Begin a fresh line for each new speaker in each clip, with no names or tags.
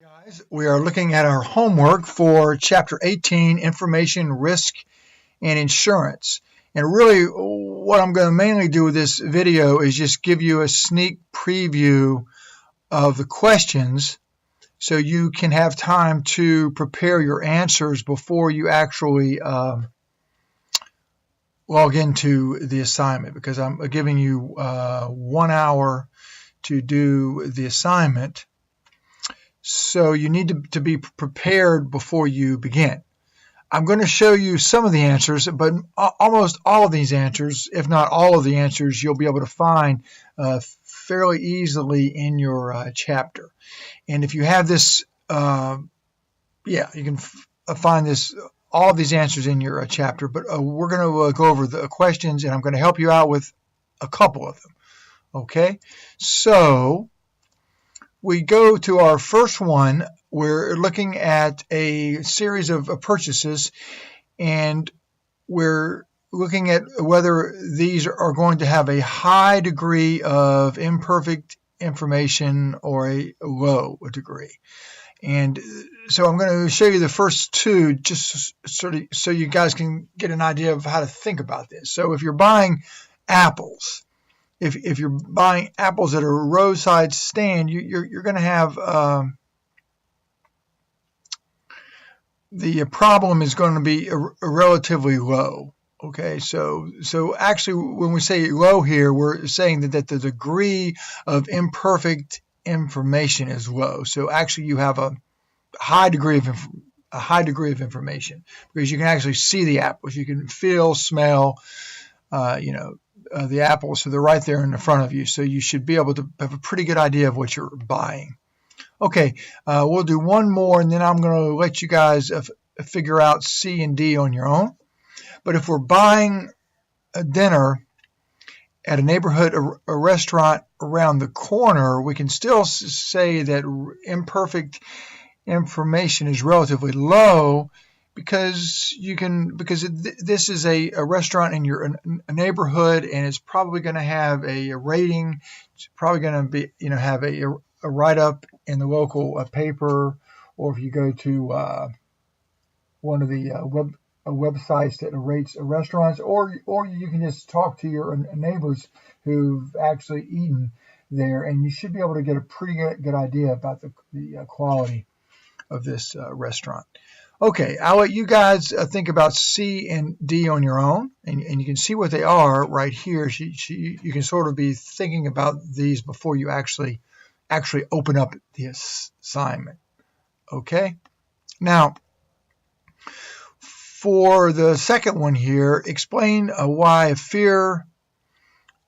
Guys, we are looking at our homework for Chapter 18, Information, Risk, and Insurance. And really, what I'm going to mainly do with this video is just give you a sneak preview of the questions so you can have time to prepare your answers before you actually log into the assignment, because I'm giving you 1 hour to do the assignment. So you need to be prepared before you begin. I'm going to show you some of the answers, but almost all of these answers, if not all of the answers, you'll be able to find fairly easily in your chapter. And if you have this, you can find all of these answers in your chapter. But we're going to go over the questions, and I'm going to help you out with a couple of them. Okay, so we go to our first one. We're looking at a series of purchases, and we're looking at whether these are going to have a high degree of imperfect information or a low degree. And so I'm going to show you the first two, just sort of so you guys can get an idea of how to think about this. So if you're buying apples, if you're buying apples at a roadside stand, you're going to have the problem is going to be relatively low. Okay, so actually when we say low here, we're saying that the degree of imperfect information is low. So actually you have a high degree of information, because you can actually see the apples, you can feel, smell, the apples, so they're right there in the front of you. So you should be able to have a pretty good idea of what you're buying. Okay, we'll do one more, and then I'm going to let you guys figure out C and D on your own. But if we're buying a dinner at a neighborhood a restaurant around the corner, we can still say that imperfect information is relatively low, because this is a restaurant in your neighborhood, and it's probably going to have a rating. It's probably going to be have a write-up in the local paper, or if you go to one of the websites that rates restaurants, or you can just talk to your neighbors who've actually eaten there, and you should be able to get a pretty good idea about the quality of this restaurant. Okay, I'll let you guys think about C and D on your own, and you can see what they are right here. You can sort of be thinking about these before you actually open up the assignment. Okay, now for the second one here, explain why fear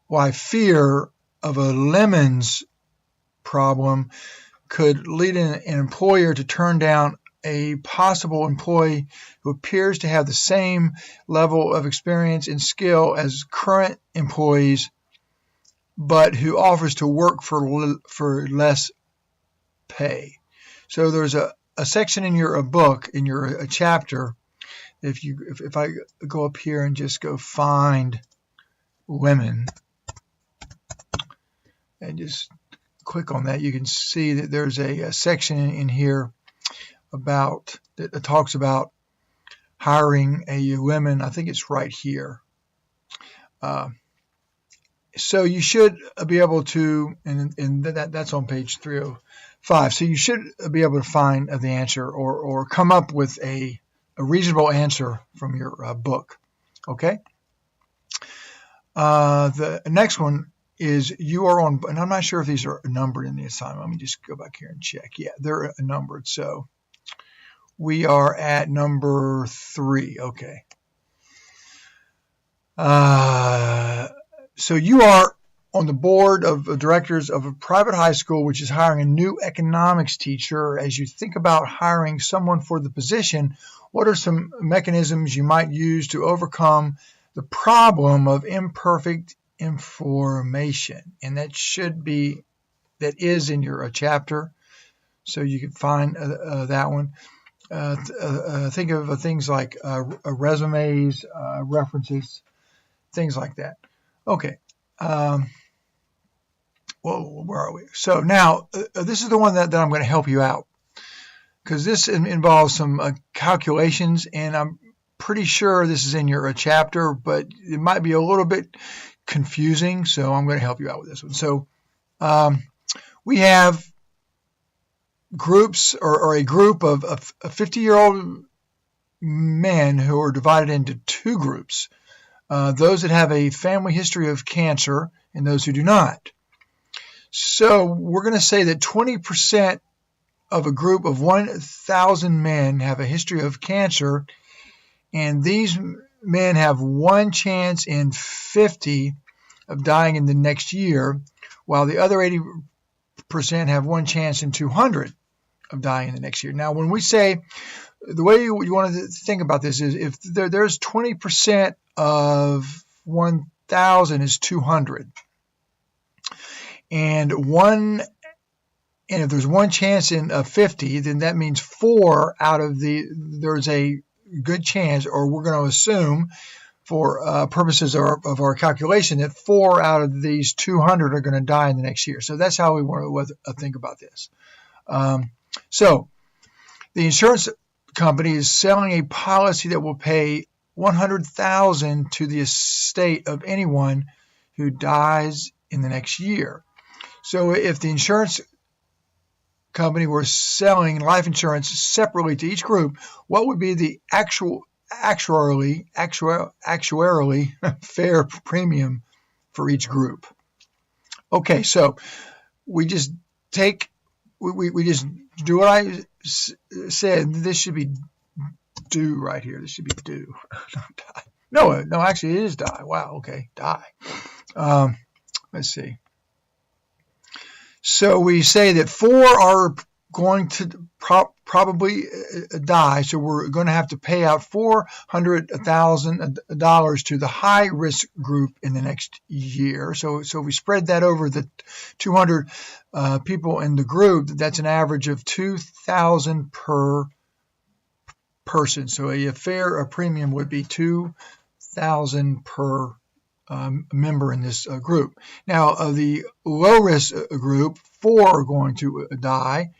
of a lemons problem could lead an employer to turn down a possible employee who appears to have the same level of experience and skill as current employees, but who offers to work for less pay. So there's a section in your book, in your chapter. If I go up here and just go find lemon and just click on that, you can see that there's a section in here that talks about hiring a lemon. I think it's right here. So you should be able to, and that's on page 305. So you should be able to find the answer, or come up with a reasonable answer from your book. Okay. The next one is you are on, and I'm not sure if these are numbered in the assignment. Let me just go back here and check. Yeah, they're numbered. So we are at number 3. Okay. So you are on the board of directors of a private high school which is hiring a new economics teacher. As you think about hiring someone for the position, what are some mechanisms you might use to overcome the problem of imperfect information? And that is in your chapter, so you can find that one. Think of things like resumes, references, things like that. Okay. Well, where are we? So now this is the one that I'm going to help you out. this involves some calculations, and I'm pretty sure this is in your chapter, but it might be a little bit confusing, so I'm going to help you out with this one. So we have groups or a group of 50-year-old men who are divided into two groups, those that have a family history of cancer and those who do not. So we're going to say that 20% of a group of 1,000 men have a history of cancer, and these men have one chance in 50 of dying in the next year, while the other 80% have one chance in 200 of dying in the next year. Now, when we say, the way you want to think about this is if there's 20% of 1,000 is 200, and if there's one chance in 50, then that means 4 out of there's a good chance, or we're going to assume for purposes of our calculation, that 4 out of these 200 are going to die in the next year. So that's how we want to think about this. So the insurance company is selling a policy that will pay $100,000 to the estate of anyone who dies in the next year. So if the insurance company were selling life insurance separately to each group, what would be the actuarially fair premium for each group? Okay, so we just we just do what I said. This should be do right here. This should be do, not die. No, actually it is die. Wow, okay, die. Let's see. So we say that 4 are going to probably die, so we're going to have to pay out $400,000 to the high risk group in the next year. So we spread that over the 200 people in the group. That's an average of $2,000 per person. So a fair premium would be $2,000 per member in this group. Now, the low risk group, 4 are going to die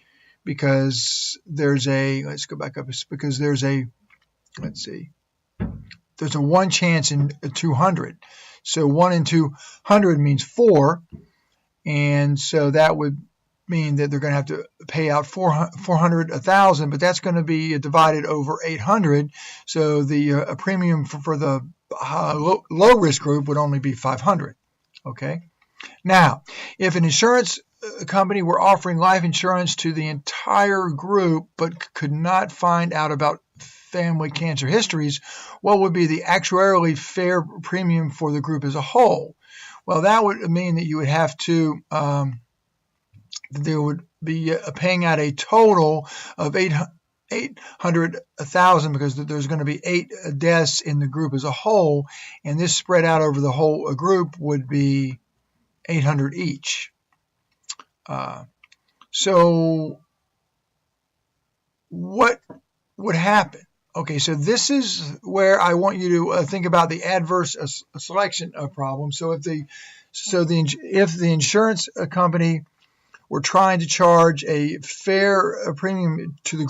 because there's a, let's go back up, because there's a one chance in 200. So 1 in 200 means 4, and so that would mean that they're going to have to pay out $400,000, but that's going to be divided over 800. So the premium for the low risk group would only be $500. Okay. Now, if an insurance company were offering life insurance to the entire group but could not find out about family cancer histories, what would be the actuarially fair premium for the group as a whole? Well, that would mean that you would have to there would be paying out a total of $800,000 because there's going to be 8 deaths in the group as a whole, and this spread out over the whole group would be 800 each. So what would happen? Okay, so this is where I want you to think about the adverse selection problem. So if the insurance company were trying to charge a fair premium to the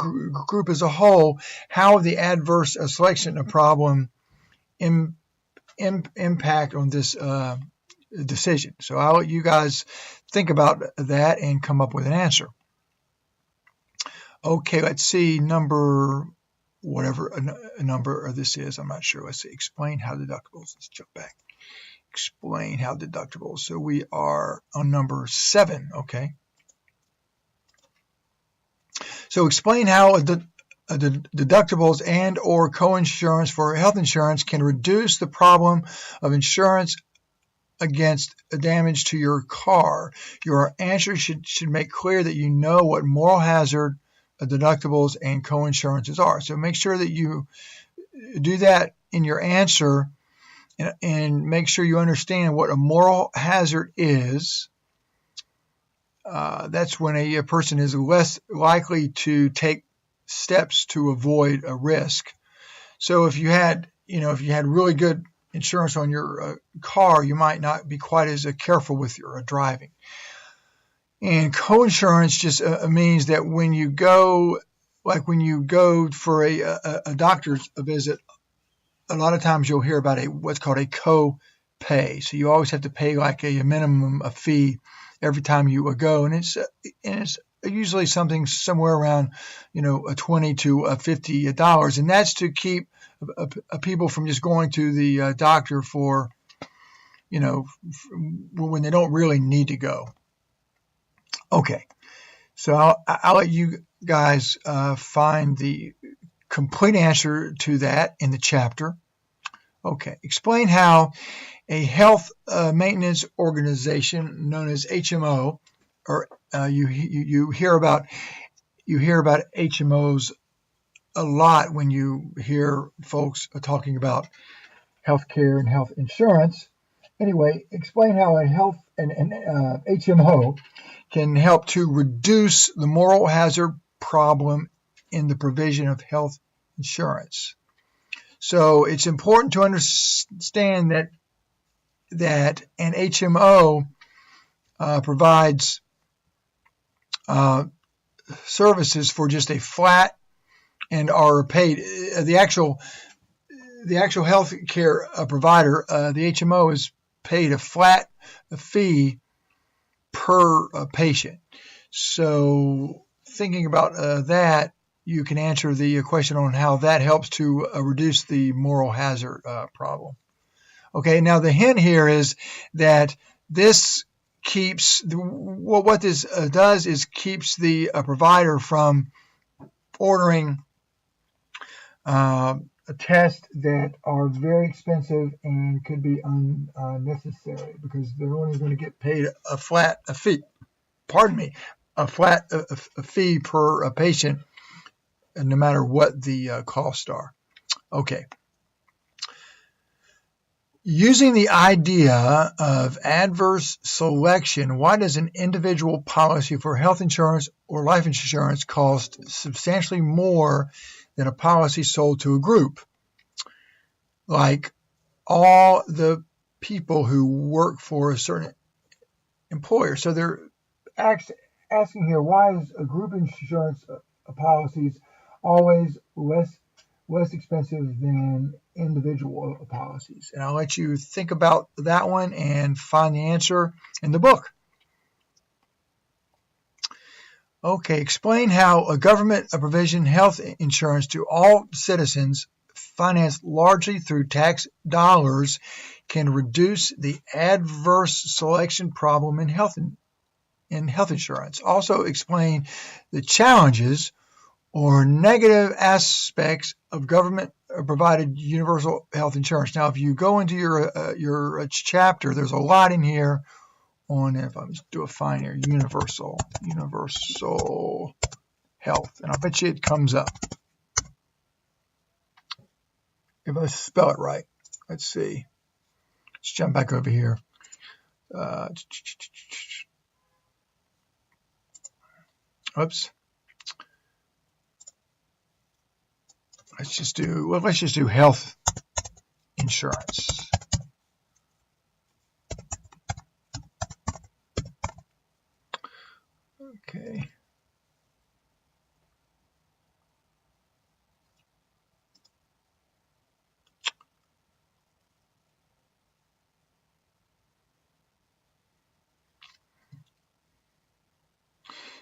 group as a whole, how would the adverse selection problem impact on this decision? So I'll let you guys think about that and come up with an answer. Okay, let's see, whatever a number this is, I'm not sure. Let's see, explain how deductibles. Let's jump back. Explain how deductibles. So we are on number 7, okay. So explain how deductibles and or coinsurance for health insurance can reduce the problem of insurance against damage to your car. Your answer should make clear that you know what moral hazard deductibles and coinsurances are. So make sure that you do that in your answer and make sure you understand what a moral hazard is. That's when a person is less likely to take steps to avoid a risk. So if you had really good insurance on your car, you might not be quite as careful with your driving. And coinsurance just means that when you go like when you go for a doctor's visit, a lot of times you'll hear about what's called a co-pay. So you always have to pay like a minimum a fee every time you go, and it's usually something somewhere around, a $20 to $50, and that's to keep people from just going to the doctor for, when they don't really need to go. Okay, so I'll let you guys find the complete answer to that in the chapter. Okay, explain how a health maintenance organization known as HMO, or you hear about HMOs a lot when you hear folks talking about healthcare and health insurance. Anyway, explain how a health and HMO can help to reduce the moral hazard problem in the provision of health insurance. So it's important to understand that an HMO provides services for just a flat and are paid. The actual health care provider, the HMO, is paid a flat fee per patient. So thinking about that, you can answer the question on how that helps to reduce the moral hazard problem. Okay, now the hint here is that this keeps, what this does is keeps the provider from ordering tests that are very expensive and could be unnecessary, because they're only going to get paid a fee per patient, no matter what the costs are. Okay. Using the idea of adverse selection, why does an individual policy for health insurance or life insurance cost substantially more than a policy sold to a group, like all the people who work for a certain employer? So they're asking here, why is a group insurance policies always less expensive than individual policies? And I'll let you think about that one and find the answer in the book. Okay, explain how a government provision health insurance to all citizens, financed largely through tax dollars, can reduce the adverse selection problem in health insurance. Also explain the challenges or negative aspects of government-provided universal health insurance. Now, if you go into your chapter, there's a lot in here on, if I just do a find here, universal health, and I bet you it comes up if I spell it right. Let's see. Let's jump back over here. Oops. Let's just do health insurance. Okay.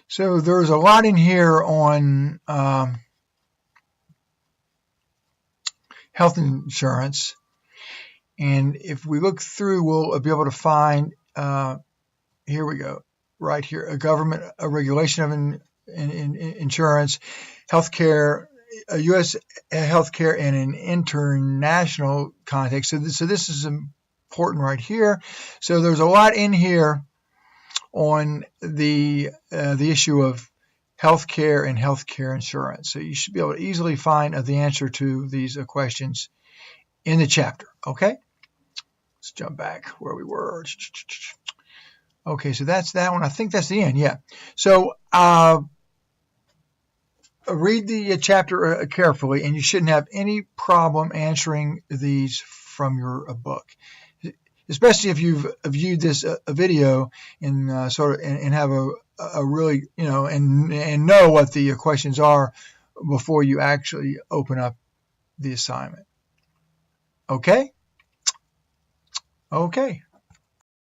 So there's a lot in here on health insurance, and if we look through, we'll be able to find, here we go, right here, a regulation of insurance, healthcare, U.S. healthcare in an international context. So this is important right here. So there's a lot in here on the issue of healthcare and healthcare insurance. So you should be able to easily find the answer to these questions in the chapter. Okay, let's jump back where we were. Okay, so that's that one. I think that's the end. Yeah. So read the chapter carefully, and you shouldn't have any problem answering these from your book, especially if you've viewed this video and and have a really, and know what the questions are before you actually open up the assignment. Okay? Okay.